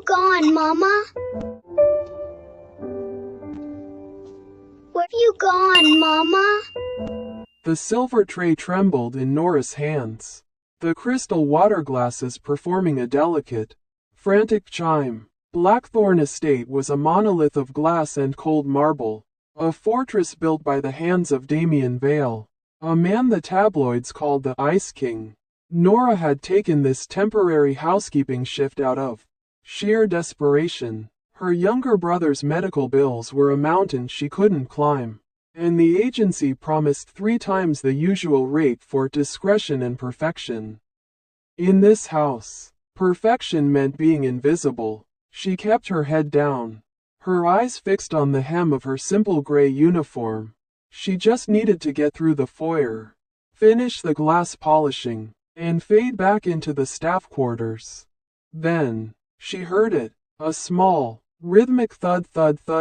you gone, Mama? Where have you gone, Mama? The silver tray trembled in Nora's hands, the crystal water glasses performing a delicate, frantic chime. Blackthorn Estate was a monolith of glass and cold marble, a fortress built by the hands of Damien Vale, a man the tabloids called the Ice King. Nora had taken this temporary housekeeping shift out of sheer desperation. Her younger brother's medical bills were a mountain she couldn't climb, and the agency promised 3 times the usual rate for discretion and perfection. In this house, perfection meant being invisible. She kept her head down, her eyes fixed on the hem of her simple gray uniform. She just needed to get through the foyer, finish the glass polishing, and fade back into the staff quarters. Then, she heard it, a small, rhythmic thud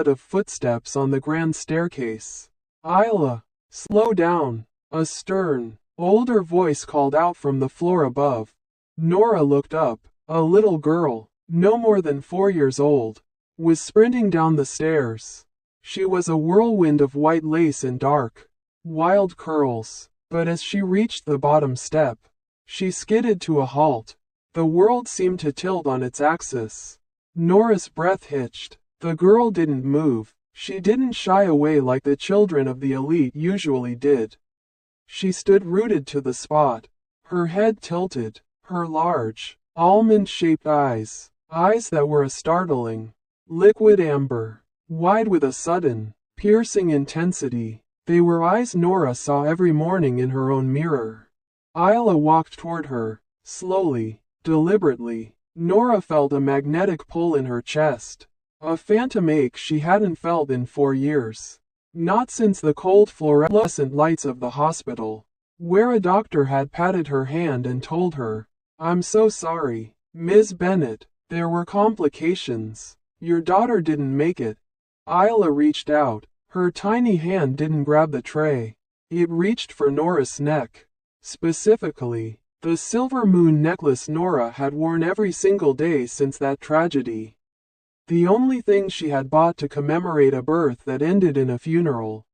of footsteps on the grand staircase. "Isla, slow down," a stern, older voice called out from the floor above. Nora looked up. A little girl, no more than 4 years old, was sprinting down the stairs. She was a whirlwind of white lace and dark, wild curls, but as she reached the bottom step, she skidded to a halt. The world seemed to tilt on its axis. Nora's breath hitched. The girl didn't move. She didn't shy away like the children of the elite usually did. She stood rooted to the spot, her head tilted, her large, almond-shaped eyes that were a startling, liquid amber, wide with a sudden, piercing intensity. They were eyes Nora saw every morning in her own mirror. Isla walked toward her, slowly, deliberately. Nora felt a magnetic pull in her chest, a phantom ache she hadn't felt in 4 years. Not since the cold fluorescent lights of the hospital, where a doctor had patted her hand and told her, "I'm so sorry, Ms. Bennett, there were complications. Your daughter didn't make it." Isla reached out. Her tiny hand didn't grab the tray. It reached for Nora's neck. Specifically, the silver moon necklace Nora had worn every single day since that tragedy. The only thing she had bought to commemorate a birth that ended in a funeral.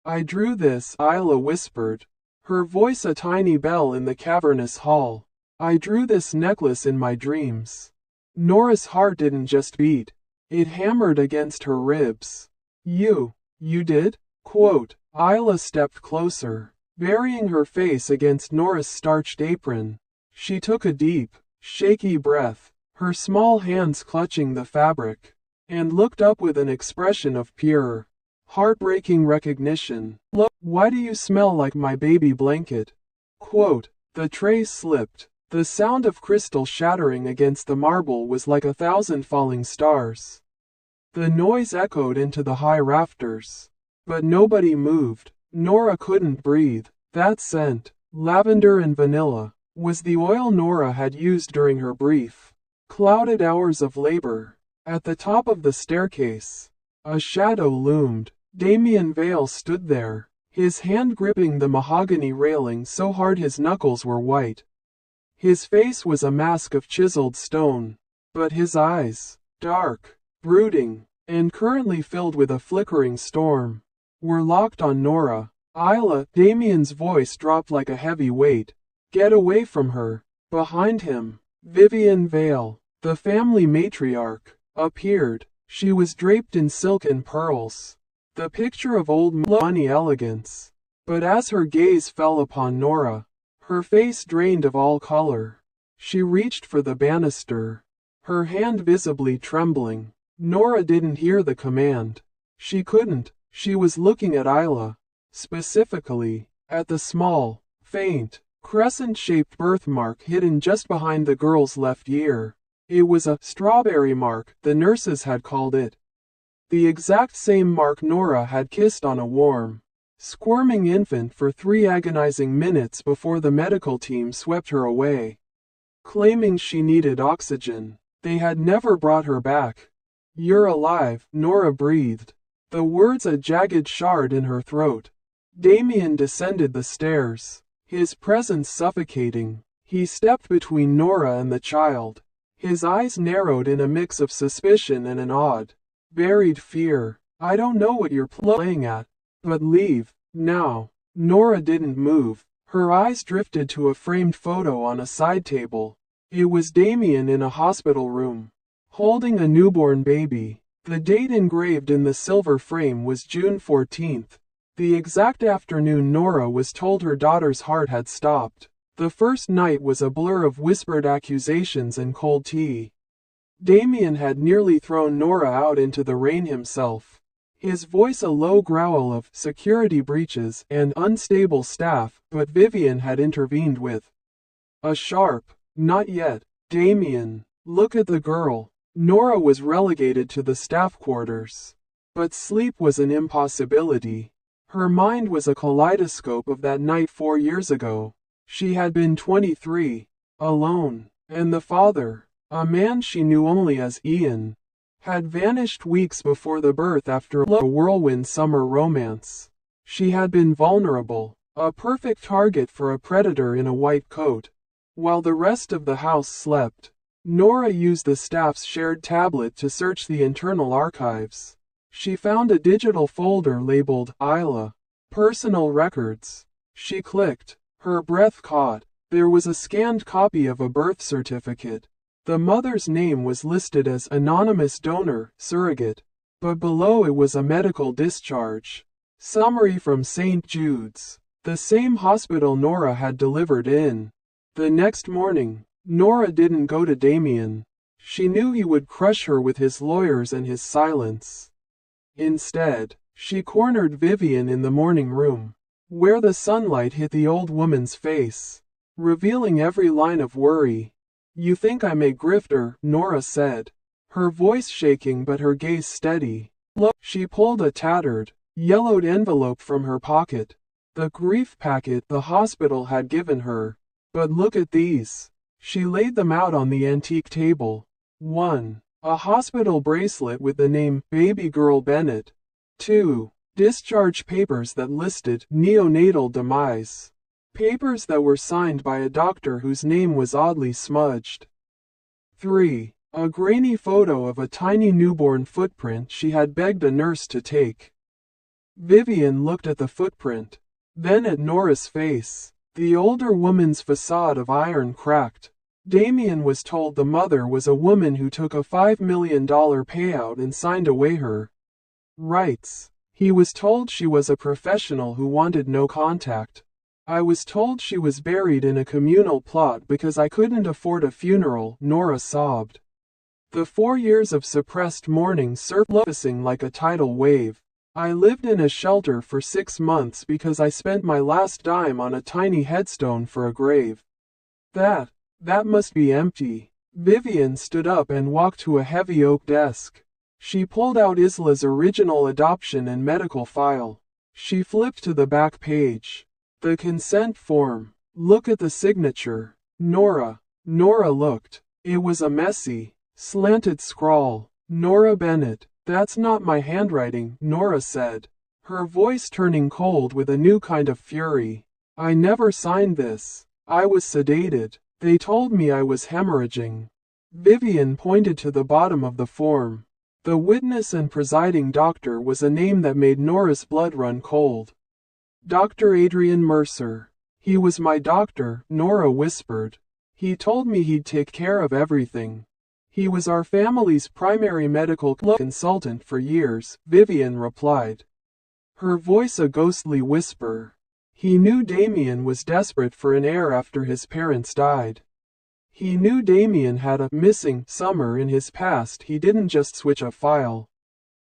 "I drew this," Isla whispered, her voice a tiny bell in the cavernous hall. "I drew this necklace in my dreams." Nora's heart didn't just beat. It hammered against her ribs. You did?" Quote. Isla stepped closer, burying her face against Nora's starched apron. She took a deep, shaky breath, her small hands clutching the fabric, and looked up with an expression of pure, heartbreaking recognition. "Look, why do you smell like my baby blanket?" Quote. The tray slipped. The sound of crystal shattering against the marble was like 1,000 falling stars. The noise echoed into the high rafters. But nobody moved. Nora couldn't breathe. That scent, lavender and vanilla, was the oil Nora had used during her brief, clouded hours of labor. At the top of the staircase, a shadow loomed. Damien Vale stood there, his hand gripping the mahogany railing so hard his knuckles were white. His face was a mask of chiseled stone, but his eyes, dark, brooding, and currently filled with a flickering storm, were locked on Nora. "Isla," Damien's voice dropped like a heavy weight. "Get away from her." Behind him, Vivian Vale, the family matriarch, appeared. She was draped in silk and pearls, the picture of old money elegance. But as her gaze fell upon Nora, her face drained of all color. She reached for the banister, her hand visibly trembling. Nora didn't hear the command. She couldn't. She was looking at Isla, specifically, at the small, faint, crescent-shaped birthmark hidden just behind the girl's left ear. It was a strawberry mark, the nurses had called it. The exact same mark Nora had kissed on a warm, squirming infant for 3 agonizing minutes before the medical team swept her away, claiming she needed oxygen. They had never brought her back. "You're alive," Nora breathed, the words a jagged shard in her throat. Damien descended the stairs, his presence suffocating. He stepped between Nora and the child, His eyes narrowed in a mix of suspicion and an odd, buried fear. I don't know what you're playing at, but leave, now. Nora didn't move. Her eyes drifted to a framed photo on a side table. It was Damien in a hospital room, holding a newborn baby. The date engraved in the silver frame was June 14th, the exact afternoon Nora was told her daughter's heart had stopped. The first night was a blur of whispered accusations and cold tea. Damien had nearly thrown Nora out into the rain himself, his voice a low growl of security breaches and unstable staff, but Vivian had intervened with a sharp, "Not yet, Damien. Look at the girl." Nora was relegated to the staff quarters. But sleep was an impossibility. Her mind was a kaleidoscope of that night 4 years ago. She had been 23, alone, and the father, a man she knew only as Ian, had vanished weeks before the birth after a whirlwind summer romance. She had been vulnerable, a perfect target for a predator in a white coat. While the rest of the house slept, Nora used the staff's shared tablet to search the internal archives. She found a digital folder labeled Isla, Personal Records. She clicked. Her breath caught. There was a scanned copy of a birth certificate. The mother's name was listed as anonymous donor, surrogate, but below it was a medical discharge summary from St. Jude's, the same hospital Nora had delivered in. The next morning, Nora didn't go to Damien. She knew he would crush her with his lawyers and his silence. Instead, she cornered Vivian in the morning room, where the sunlight hit the old woman's face, revealing every line of worry. "You think I'm a grifter," Nora said, her voice shaking but her gaze steady. Look, she pulled a tattered, yellowed envelope from her pocket. The grief packet the hospital had given her. "But look at these." She laid them out on the antique table. 1. A hospital bracelet with the name Baby Girl Bennett. 2. Discharge papers that listed neonatal demise. Papers that were signed by a doctor whose name was oddly smudged. 3. A grainy photo of a tiny newborn footprint she had begged a nurse to take. Vivian looked at the footprint, then at Nora's face. The older woman's facade of iron cracked. Damien was told the mother was a woman who took a $5 million payout and signed away her rights. He was told she was a professional who wanted no contact. "I was told she was buried in a communal plot because I couldn't afford a funeral," Nora sobbed. The 4 years of suppressed mourning surfacing like a tidal wave. "I lived in a shelter for 6 months because I spent my last dime on a tiny headstone for a grave. That must be empty." Vivian stood up and walked to a heavy oak desk. She pulled out Isla's original adoption and medical file. She flipped to the back page. The consent form. "Look at the signature." Nora looked. It was a messy, slanted scrawl. "Nora Bennett." "That's not my handwriting," Nora said, her voice turning cold with a new kind of fury. "I never signed this. I was sedated. They told me I was hemorrhaging." Vivian pointed to the bottom of the form. The witness and presiding doctor was a name that made Nora's blood run cold. "Dr. Adrian Mercer. He was my doctor," Nora whispered. "He told me he'd take care of everything. He was our family's primary medical consultant for years," Vivian replied, her voice a ghostly whisper. He knew Damien was desperate for an heir after his parents died. He knew Damien had a missing summer in his past. He didn't just switch a file.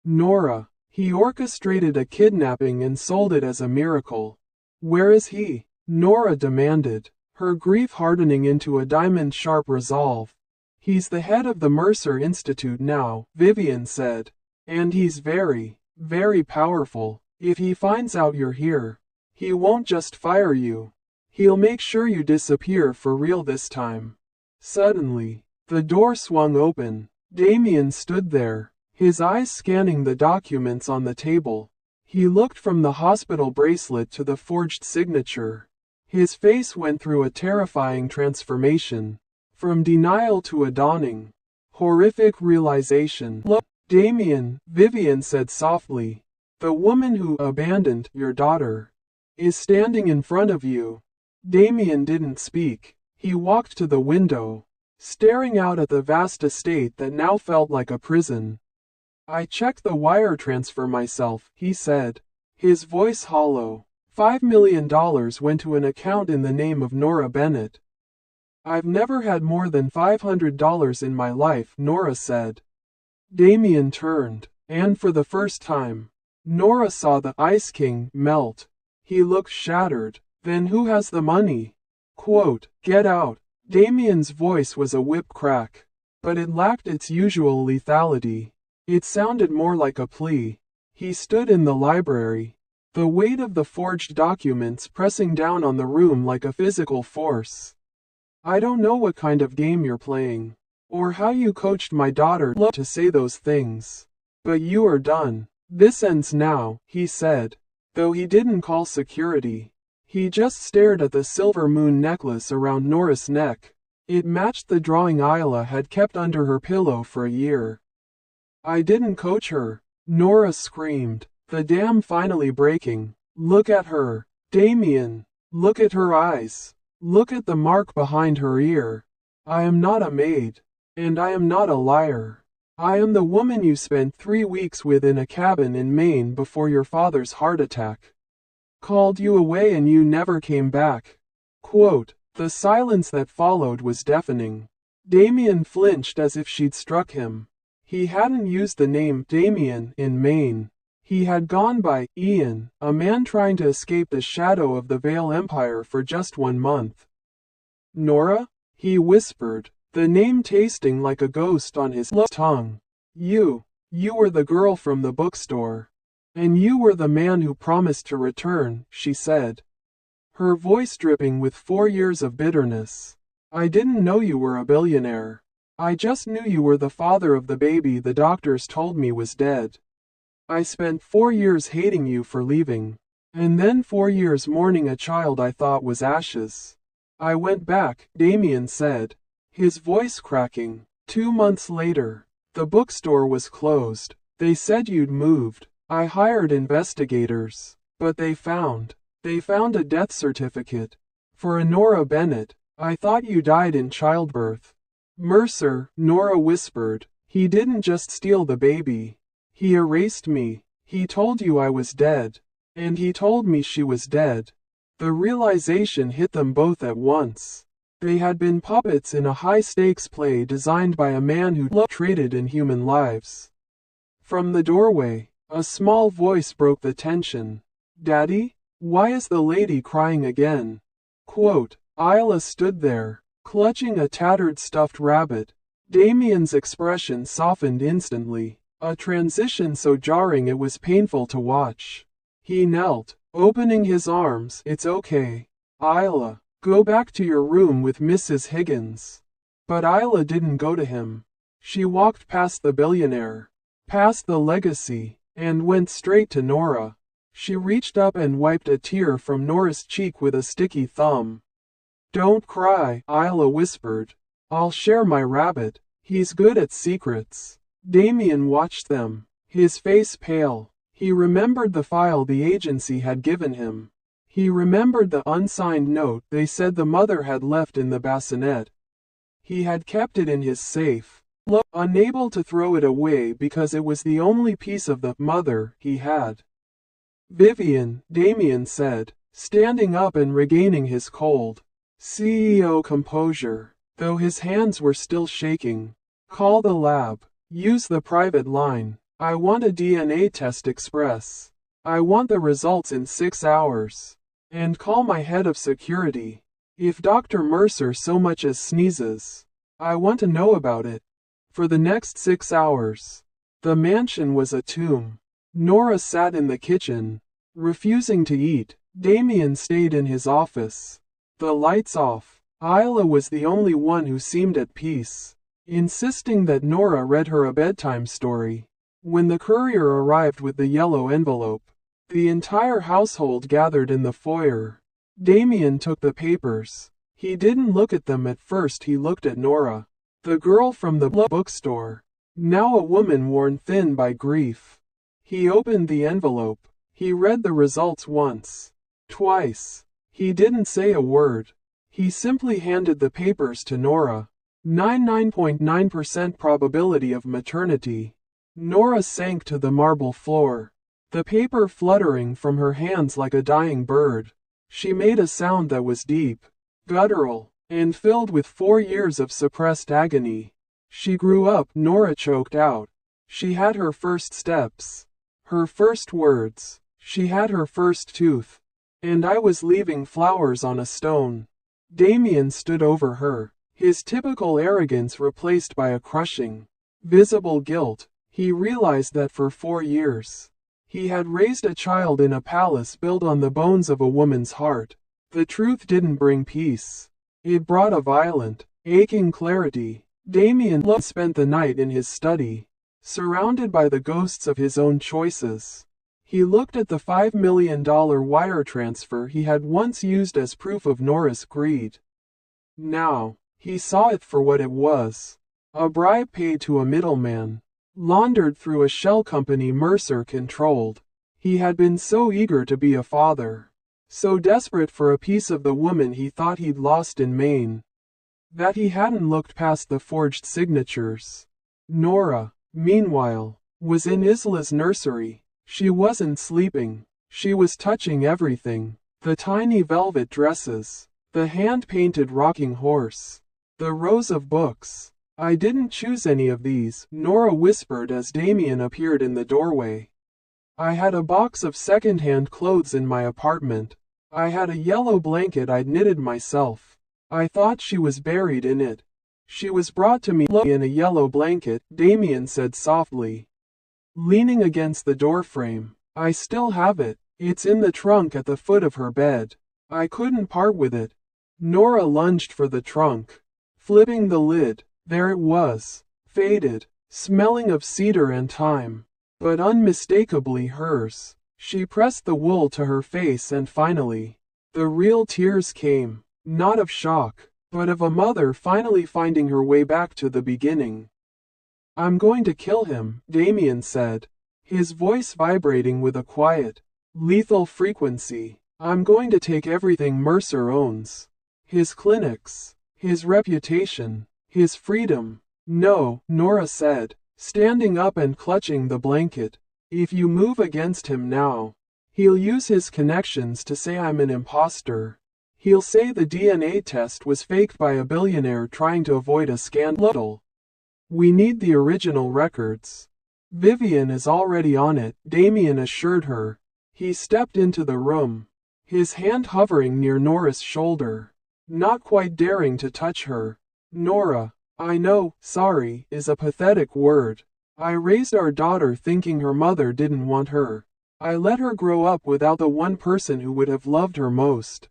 Nora. He orchestrated a kidnapping and sold it as a miracle. "Where is he?" Nora demanded, her grief hardening into a diamond-sharp resolve. "He's the head of the Mercer Institute now," Vivian said. "And he's very, very powerful. If he finds out you're here, he won't just fire you. He'll make sure you disappear for real this time." Suddenly, the door swung open. Damien stood there, his eyes scanning the documents on the table. He looked from the hospital bracelet to the forged signature. His face went through a terrifying transformation. From denial to a dawning, horrific realization. Look, Damien, Vivian said softly. The woman who abandoned your daughter is standing in front of you. Damien didn't speak. He walked to the window, staring out at the vast estate that now felt like a prison. I checked the wire transfer myself, he said, his voice hollow. $5 million went to an account in the name of Nora Bennett. I've never had more than $500 in my life, Nora said. Damien turned, and for the first time, Nora saw the Ice King melt. He looked shattered. Then who has the money? Quote, get out. Damien's voice was a whip crack, but it lacked its usual lethality. It sounded more like a plea. He stood in the library, the weight of the forged documents pressing down on the room like a physical force. I don't know what kind of game you're playing, or how you coached my daughter to say those things, but you are done. This ends now, he said, though he didn't call security. He just stared at the silver moon necklace around Nora's neck. It matched the drawing Isla had kept under her pillow for a year. I didn't coach her, Nora screamed, the dam finally breaking. Look at her, Damien. Look at her eyes. Look at the mark behind her ear. I am not a maid, and I am not a liar. I am the woman you spent 3 weeks with in a cabin in Maine before your father's heart attack. Called you away and you never came back. Quote, the silence that followed was deafening. Damien flinched as if she'd struck him. He hadn't used the name Damien in Maine. He had gone by Ian, a man trying to escape the shadow of the Vale Empire for just 1 month. Nora? He whispered, the name tasting like a ghost on his tongue. You were the girl from the bookstore. And you were the man who promised to return, she said, her voice dripping with 4 years of bitterness. I didn't know you were a billionaire. I just knew you were the father of the baby the doctors told me was dead. I spent 4 years hating you for leaving, and then 4 years mourning a child I thought was ashes. I went back, Damien said, his voice cracking. 2 months later, the bookstore was closed. They said you'd moved. I hired investigators, but they found a death certificate for a Nora Bennett. I thought you died in childbirth. Mercer, Nora whispered, he didn't just steal the baby. He erased me. He told you I was dead, and he told me she was dead. The realization hit them both at once. They had been puppets in a high-stakes play designed by a man who traded in human lives. From the doorway, a small voice broke the tension. Daddy? Why is the lady crying again? Quote, Isla stood there, clutching a tattered stuffed rabbit. Damien's expression softened instantly, a transition so jarring it was painful to watch. He knelt, opening his arms. It's okay, Isla. Go back to your room with Mrs. Higgins. But Isla didn't go to him. She walked past the billionaire, past the legacy, and went straight to Nora. She reached up and wiped a tear from Nora's cheek with a sticky thumb. Don't cry, Isla whispered. I'll share my rabbit. He's good at secrets. Damien watched them, his face pale. He remembered the file the agency had given him. He remembered the unsigned note they said the mother had left in the bassinet. He had kept it in his safe, unable to throw it away because it was the only piece of the mother he had. Vivian, Damien said, standing up and regaining his cold CEO composure, though his hands were still shaking. Call the lab. Use the private line. I want a DNA test express. I want the results in 6 hours. And call my head of security. If Dr. Mercer so much as sneezes, I want to know about it. For the next 6 hours. The mansion was a tomb. Nora sat in the kitchen, refusing to eat. Damien stayed in his office. The lights off. Isla was the only one who seemed at peace, insisting that Nora read her a bedtime story. When the courier arrived with the yellow envelope, the entire household gathered in the foyer. Damien took the papers. He didn't look at them at first, he looked at Nora, the girl from the bookstore, now a woman worn thin by grief. He opened the envelope. He read the results once, twice. He didn't say a word. He simply handed the papers to Nora. 99.9% probability of maternity. Nora sank to the marble floor, the paper fluttering from her hands like a dying bird. She made a sound that was deep, guttural, and filled with 4 years of suppressed agony. She grew up, Nora choked out. She had her first steps, her first words. She had her first tooth. And I was leaving flowers on a stone. Damien stood over her, his typical arrogance replaced by a crushing, visible guilt. He realized that for 4 years, he had raised a child in a palace built on the bones of a woman's heart. The truth didn't bring peace. It brought a violent, aching clarity. Damien spent the night in his study, surrounded by the ghosts of his own choices. He looked at the $5 million wire transfer he had once used as proof of Nora's greed. Now, he saw it for what it was. A bribe paid to a middleman, laundered through a shell company Mercer controlled. He had been so eager to be a father, so desperate for a piece of the woman he thought he'd lost in Maine, that he hadn't looked past the forged signatures. Nora, meanwhile, was in Isla's nursery. She wasn't sleeping. She was touching everything. The tiny velvet dresses, the hand-painted rocking horse, the rows of books. I didn't choose any of these, Nora whispered as Damien appeared in the doorway. I had a box of second-hand clothes in my apartment. I had a yellow blanket I'd knitted myself. I thought she was buried in it. She was brought to me in a yellow blanket, Damien said softly, leaning against the doorframe. I still have it. It's in the trunk at the foot of her bed. I couldn't part with it. Nora lunged for the trunk, flipping the lid. There it was, faded, smelling of cedar and thyme, but unmistakably hers. She pressed the wool to her face and finally, the real tears came, not of shock, but of a mother finally finding her way back to the beginning. I'm going to kill him, Damien said, his voice vibrating with a quiet, lethal frequency. I'm going to take everything Mercer owns. His clinics, his reputation, his freedom. No, Nora said, standing up and clutching the blanket. If you move against him now, he'll use his connections to say I'm an imposter. He'll say the DNA test was faked by a billionaire trying to avoid a scandal. We need the original records. Vivian is already on it, Damien assured her. He stepped into the room, his hand hovering near Nora's shoulder, not quite daring to touch her. Nora, I know, sorry, is a pathetic word. I raised our daughter thinking her mother didn't want her. I let her grow up without the one person who would have loved her most.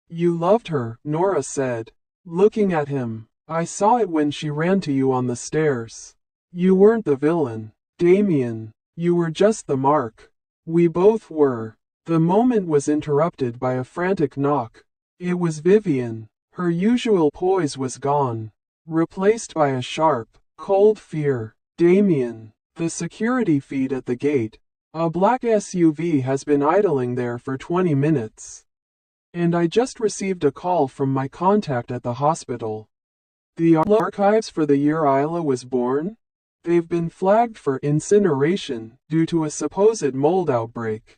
You loved her, Nora said, looking at him. I saw it when she ran to you on the stairs. You weren't the villain, Damien. You were just the mark. We both were. The moment was interrupted by a frantic knock. It was Vivian. Her usual poise was gone, replaced by a sharp, cold fear. Damien, the security feed at the gate. A black SUV has been idling there for 20 minutes. And I just received a call from my contact at the hospital. The archives for the year Isla was born? They've been flagged for incineration due to a supposed mold outbreak.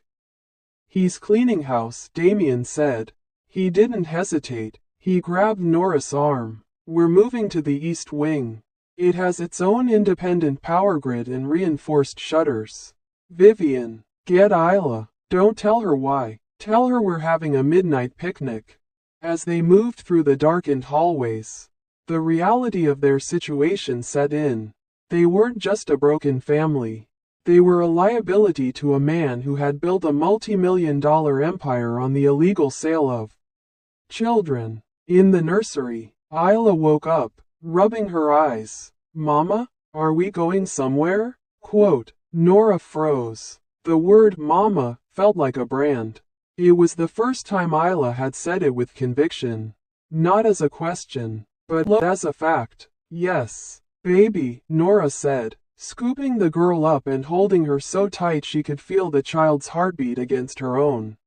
He's cleaning house, Damien said. He didn't hesitate. He grabbed Nora's arm. We're moving to the East Wing. It has its own independent power grid and reinforced shutters. Vivian, get Isla. Don't tell her why. Tell her we're having a midnight picnic. As they moved through the darkened hallways, the reality of their situation set in. They weren't just a broken family. They were a liability to a man who had built a multi-million-dollar empire on the illegal sale of children. In the nursery, Isla woke up, rubbing her eyes. Mama, are we going somewhere? Quote, Nora froze. The word mama felt like a brand. It was the first time Isla had said it with conviction. Not as a question, but as a fact. Yes, baby, Nora said, scooping the girl up and holding her so tight she could feel the child's heartbeat against her own.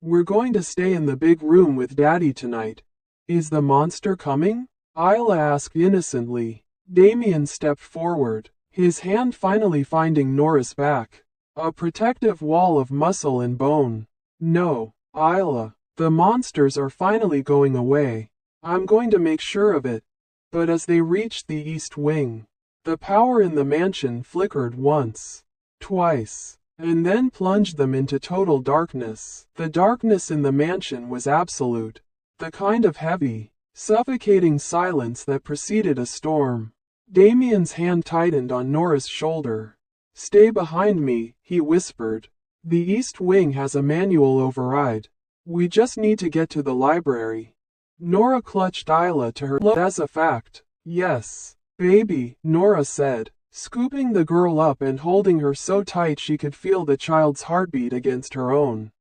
We're going to stay in the big room with Daddy tonight. Is the monster coming? Isla asked innocently. Damien stepped forward, his hand finally finding Nora's back. A protective wall of muscle and bone. No, Isla, the monsters are finally going away. I'm going to make sure of it. But as they reached the east wing, the power in the mansion flickered once, twice, and then plunged them into total darkness. The darkness in the mansion was absolute, the kind of heavy, suffocating silence that preceded a storm. Damien's hand tightened on Nora's shoulder. Stay behind me, he whispered. The east wing has a manual override. We just need to get to the library. Nora clutched Isla to her as a fact. Yes, baby, Nora said, scooping the girl up and holding her so tight she could feel the child's heartbeat against her own.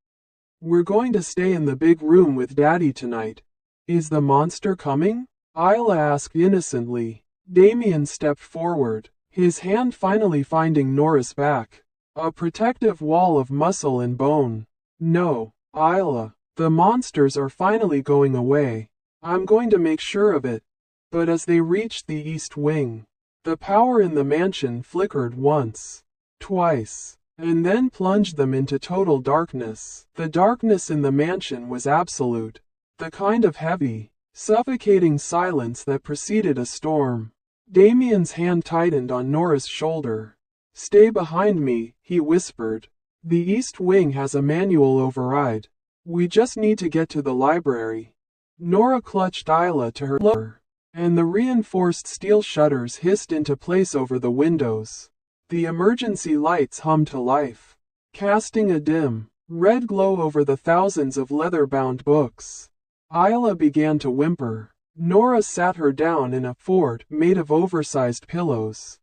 We're going to stay in the big room with Daddy tonight. Is the monster coming? Isla asked innocently. Damien stepped forward, his hand finally finding Nora's back. A protective wall of muscle and bone. No, Isla, the monsters are finally going away. I'm going to make sure of it. But as they reached the east wing, the power in the mansion flickered once, twice, and then plunged them into total darkness. The darkness in the mansion was absolute, the kind of heavy, suffocating silence that preceded a storm. Damien's hand tightened on Nora's shoulder. Stay behind me, he whispered. The east wing has a manual override. We just need to get to the library. Nora clutched Isla to her, and the reinforced steel shutters hissed into place over the windows. The emergency lights hummed to life, casting a dim, red glow over the thousands of leather-bound books. Isla began to whimper. Nora sat her down in a fort made of oversized pillows.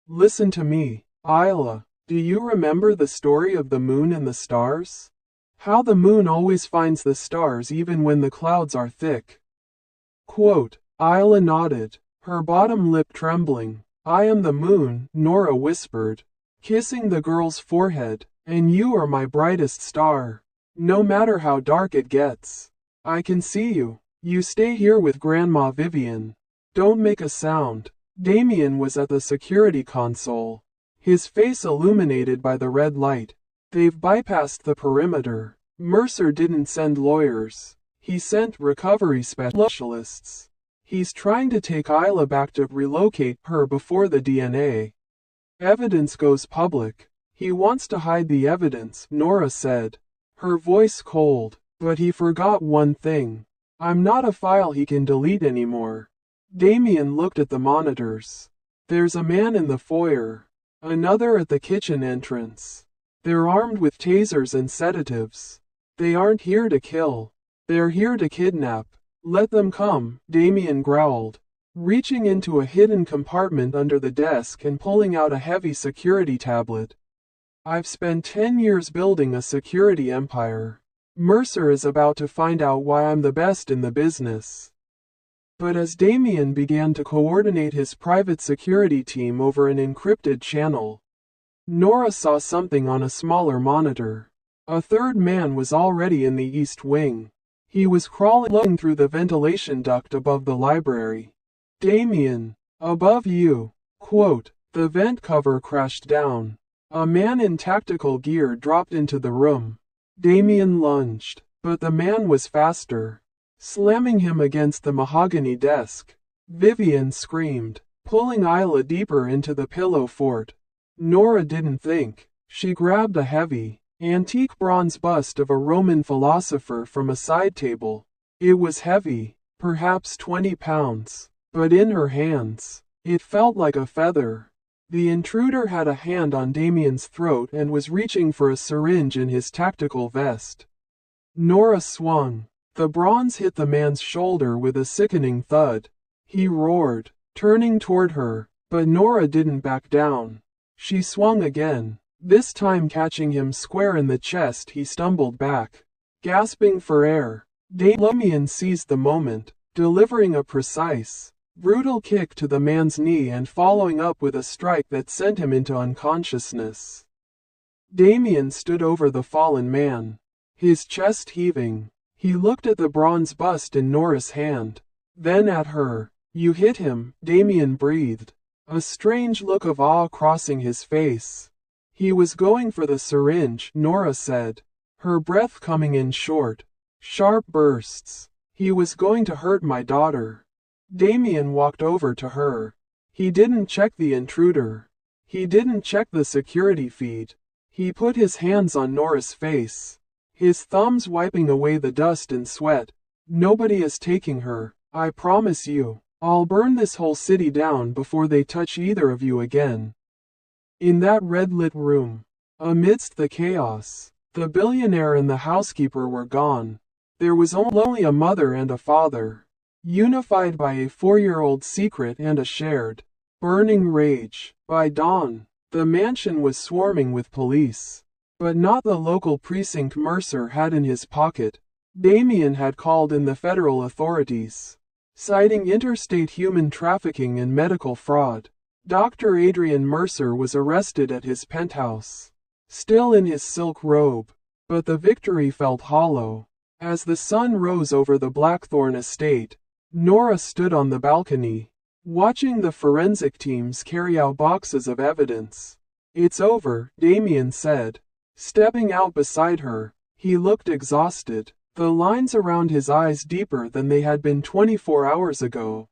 Listen to me, Isla. Do you remember the story of the moon and the stars? How the moon always finds the stars even when the clouds are thick. Quote, Isla nodded, her bottom lip trembling. I am the moon, Nora whispered, kissing the girl's forehead, and you are my brightest star. No matter how dark it gets, I can see you. You stay here with Grandma Vivian. Don't make a sound. Damien was at the security console, his face illuminated by the red light. They've bypassed the perimeter. Mercer didn't send lawyers. He sent recovery specialists. He's trying to take Isla back to relocate her before the DNA evidence goes public. He wants to hide the evidence, Nora said, her voice cold. But he forgot one thing. I'm not a file he can delete anymore. Damien looked at the monitors. There's a man in the foyer. Another at the kitchen entrance. They're armed with tasers and sedatives. They aren't here to kill. They're here to kidnap. Let them come, Damien growled, reaching into a hidden compartment under the desk and pulling out a heavy security tablet. I've spent 10 years building a security empire. Mercer is about to find out why I'm the best in the business. But as Damien began to coordinate his private security team over an encrypted channel, Nora saw something on a smaller monitor. A third man was already in the east wing. He was crawling through the ventilation duct above the library. Damien, above you. Quote, the vent cover crashed down. A man in tactical gear dropped into the room. Damien lunged, but the man was faster, slamming him against the mahogany desk. Vivian screamed, pulling Isla deeper into the pillow fort. Nora didn't think. She grabbed a heavy, antique bronze bust of a Roman philosopher from a side table. It was heavy, perhaps 20 pounds, but in her hands, it felt like a feather. The intruder had a hand on Damien's throat and was reaching for a syringe in his tactical vest. Nora swung. The bronze hit the man's shoulder with a sickening thud. He roared, turning toward her, but Nora didn't back down. She swung again, this time catching him square in the chest. He stumbled back, gasping for air. Damien seized the moment, delivering a precise, brutal kick to the man's knee and following up with a strike that sent him into unconsciousness. Damien stood over the fallen man, his chest heaving. He looked at the bronze bust in Nora's hand, then at her. "You hit him," Damien breathed, a strange look of awe crossing his face. "He was going for the syringe," Nora said, her breath coming in short, sharp bursts. "He was going to hurt my daughter." Damien walked over to her. He didn't check the intruder. He didn't check the security feed. He put his hands on Nora's face, his thumbs wiping away the dust and sweat. "Nobody is taking her, I promise you. I'll burn this whole city down before they touch either of you again." In that red-lit room, amidst the chaos, the billionaire and the housekeeper were gone. There was only a mother and a father, unified by a 4-year-old secret and a shared, burning rage. By dawn, the mansion was swarming with police, but not the local precinct Mercer had in his pocket. Damien had called in the federal authorities, citing interstate human trafficking and medical fraud. Dr. Adrian Mercer was arrested at his penthouse, still in his silk robe, but the victory felt hollow. As the sun rose over the Blackthorn estate, Nora stood on the balcony, watching the forensic teams carry out boxes of evidence. "It's over," Damien said, stepping out beside her. He looked exhausted, the lines around his eyes deeper than they had been 24 hours ago.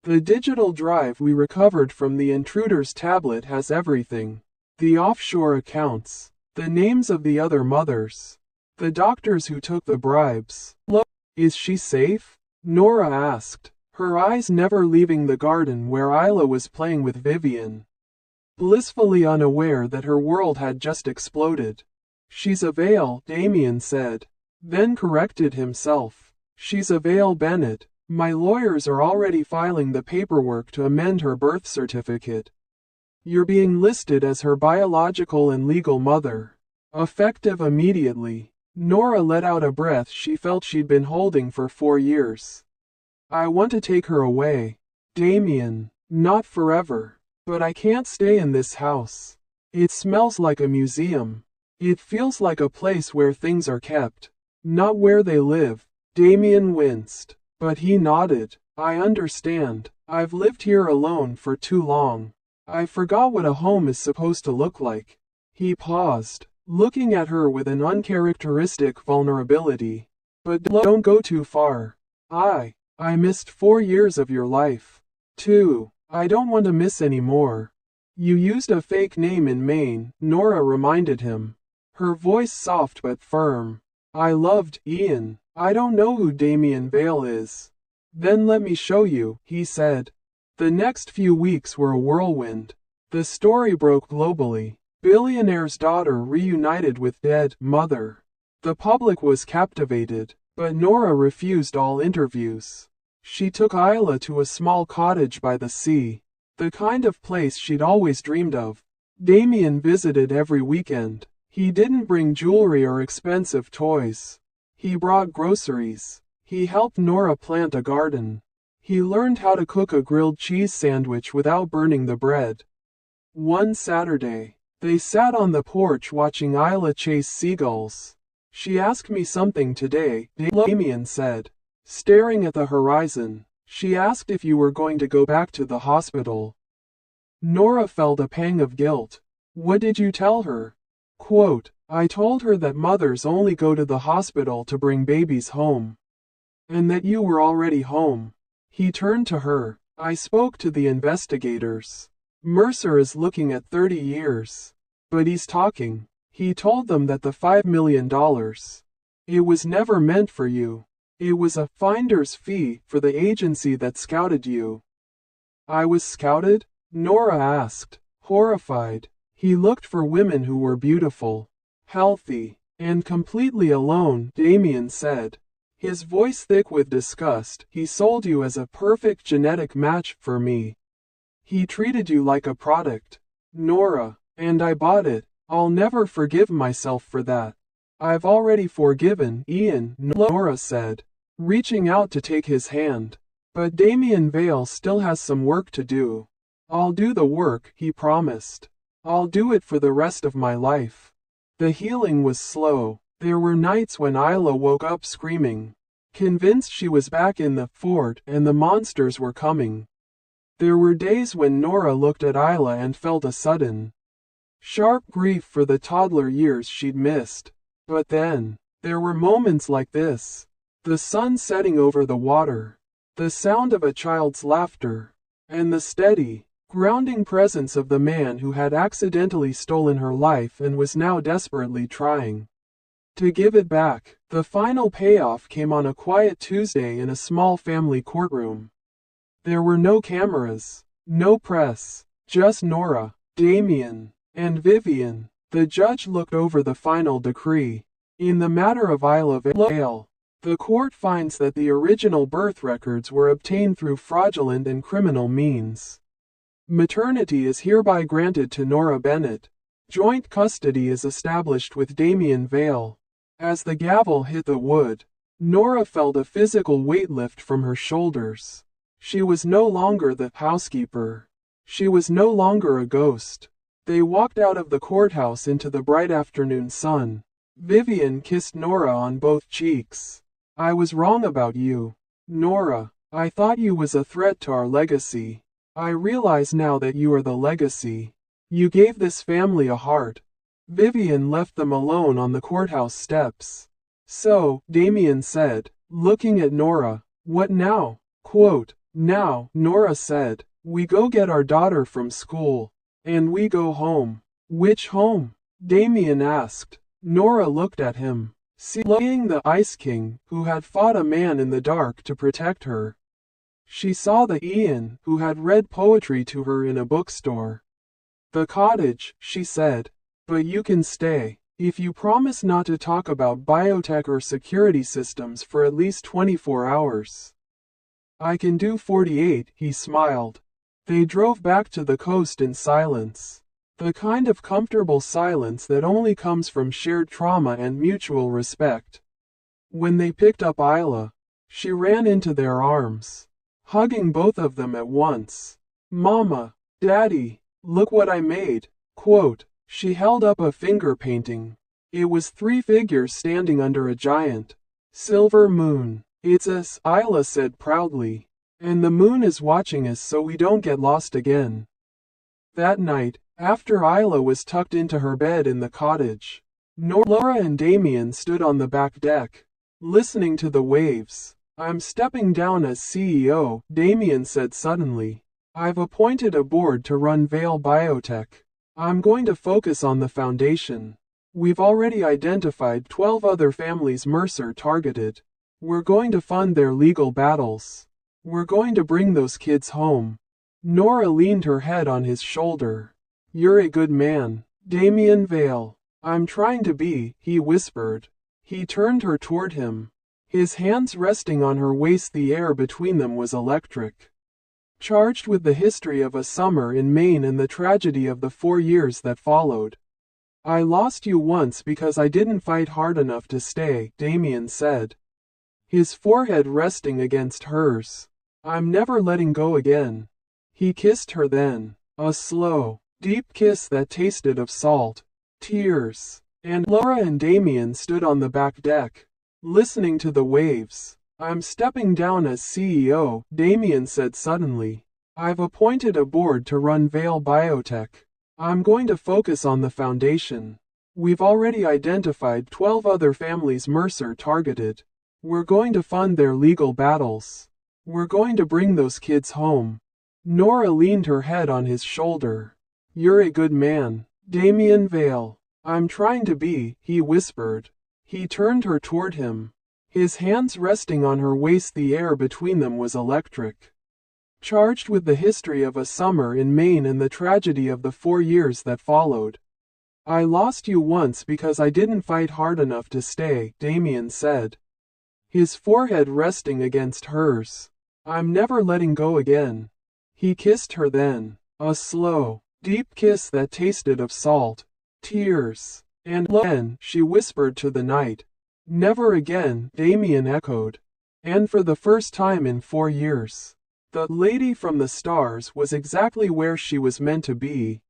"The digital drive we recovered from the intruder's tablet has everything. The offshore accounts, the names of the other mothers, the doctors who took the bribes." "Is she safe?" Nora asked, her eyes never leaving the garden where Isla was playing with Vivian, blissfully unaware that her world had just exploded. "She's a Vale," Damien said, then corrected himself. "She's a Vale Bennett. My lawyers are already filing the paperwork to amend her birth certificate. You're being listed as her biological and legal mother, effective immediately." Nora let out a breath she felt she'd been holding for 4 years. "I want to take her away, Damien. Not forever. But I can't stay in this house. It smells like a museum. It feels like a place where things are kept, not where they live." Damien winced, but he nodded. "I understand. I've lived here alone for too long. I forgot what a home is supposed to look like." He paused, looking at her with an uncharacteristic vulnerability. "But don't go too far. I missed 4 years of your life, too. I don't want to miss any more." "You used a fake name in Maine," Nora reminded him, her voice soft but firm. "I loved Ian." "I don't know who Damien Vale is." "Then let me show you," he said. The next few weeks were a whirlwind. The story broke globally. Billionaire's daughter reunited with dead mother. The public was captivated, but Nora refused all interviews. She took Isla to a small cottage by the sea, the kind of place she'd always dreamed of. Damien visited every weekend. He didn't bring jewelry or expensive toys. He brought groceries. He helped Nora plant a garden. He learned how to cook a grilled cheese sandwich without burning the bread. One Saturday, they sat on the porch watching Isla chase seagulls. "She asked me something today," Damien said, staring at the horizon. "She asked if you were going to go back to the hospital." Nora felt a pang of guilt. "What did you tell her?" Quote, "I told her that mothers only go to the hospital to bring babies home. And that you were already home." He turned to her. "I spoke to the investigators. Mercer is looking at 30 years. But he's talking." He told them that the $5 million, it was never meant for you. It was a finder's fee for the agency that scouted you. "I was scouted?" Nora asked, horrified. "He looked for women who were beautiful, healthy, and completely alone," Damien said, his voice thick with disgust. "He sold you as a perfect genetic match for me. He treated you like a product, Nora, and I bought it. I'll never forgive myself for that." "I've already forgiven Ian," Nora said, reaching out to take his hand. But Damien Vale still has some work to do. I'll do the work, he promised. I'll do it for the rest of my life. The healing was slow. There were nights when Isla woke up screaming, convinced she was back in the fort and the monsters were coming. There were days when Nora looked at Isla and felt a sudden, sharp grief for the toddler years she'd missed. But then, there were moments like this. The sun setting over the water, the sound of a child's laughter, and the steady, grounding presence of the man who had accidentally stolen her life and was now desperately trying to give it back. The final payoff came on a quiet Tuesday in a small family courtroom. There were no cameras, no press, just Nora, Damien, and Vivian. The judge looked over the final decree. In the matter of Isla Vale, the court finds that the original birth records were obtained through fraudulent and criminal means. Maternity is hereby granted to Nora Bennett. Joint custody is established with Damien Vale. As the gavel hit the wood, Nora felt a physical weight lift from her shoulders. She was no longer the housekeeper. She was no longer a ghost. They walked out of the courthouse into the bright afternoon sun. Vivian kissed Nora on both cheeks. I was wrong about you, Nora. I thought you was a threat to our legacy. I realize now that you are the legacy. You gave this family a heart. Vivian left them alone on the courthouse steps. So, Damien said, looking at Nora, what now? Quote, now, Nora said, we go get our daughter from school. And we go home. Which home? Damien asked. Nora looked at him, seeing the Ice King, who had fought a man in the dark to protect her. She saw the Ian, who had read poetry to her in a bookstore. The cottage, she said. But you can stay, if you promise not to talk about biotech or security systems for at least 24 hours. I can do 48, he smiled. They drove back to the coast in silence. The kind of comfortable silence that only comes from shared trauma and mutual respect. When they picked up Isla, she ran into their arms, hugging both of them at once. Mama, Daddy, look what I made. Quote, she held up a finger painting. It was 3 figures standing under a giant silver moon. It's us, Isla said proudly. And the moon is watching us so we don't get lost again. That night, after Isla was tucked into her bed in the cottage, Nora and Damien stood on the back deck, listening to the waves. I'm stepping down as CEO, Damien said suddenly. I've appointed a board to run Vale Biotech. I'm going to focus on the foundation. We've already identified 12 other families Mercer targeted. We're going to fund their legal battles. We're going to bring those kids home. Nora leaned her head on his shoulder. You're a good man, Damien Vale. I'm trying to be, he whispered. He turned her toward him, his hands resting on her waist. The air between them was electric, charged with the history of a summer in Maine and the tragedy of the 4 years that followed. I lost you once because I didn't fight hard enough to stay, Damien said, his forehead resting against hers. I'm never letting go again. He kissed her then, a slow, deep kiss that tasted of salt, tears, and Nora and Damien stood on the back deck, listening to the waves. I'm stepping down as CEO, Damien said suddenly. I've appointed a board to run Vale Biotech. I'm going to focus on the foundation. We've already identified 12 other families Mercer targeted. We're going to fund their legal battles. We're going to bring those kids home. Nora leaned her head on his shoulder. You're a good man, Damien Vale. I'm trying to be, he whispered. He turned her toward him, his hands resting on her waist. The air between them was electric, charged with the history of a summer in Maine and the tragedy of the 4 years that followed. I lost you once because I didn't fight hard enough to stay, Damien said, his forehead resting against hers. I'm never letting go again. He kissed her then, a slow, deep kiss that tasted of salt, tears, and then, she whispered to the night. Never again, Damien echoed. And for the first time in 4 years, the lady from the stars was exactly where she was meant to be,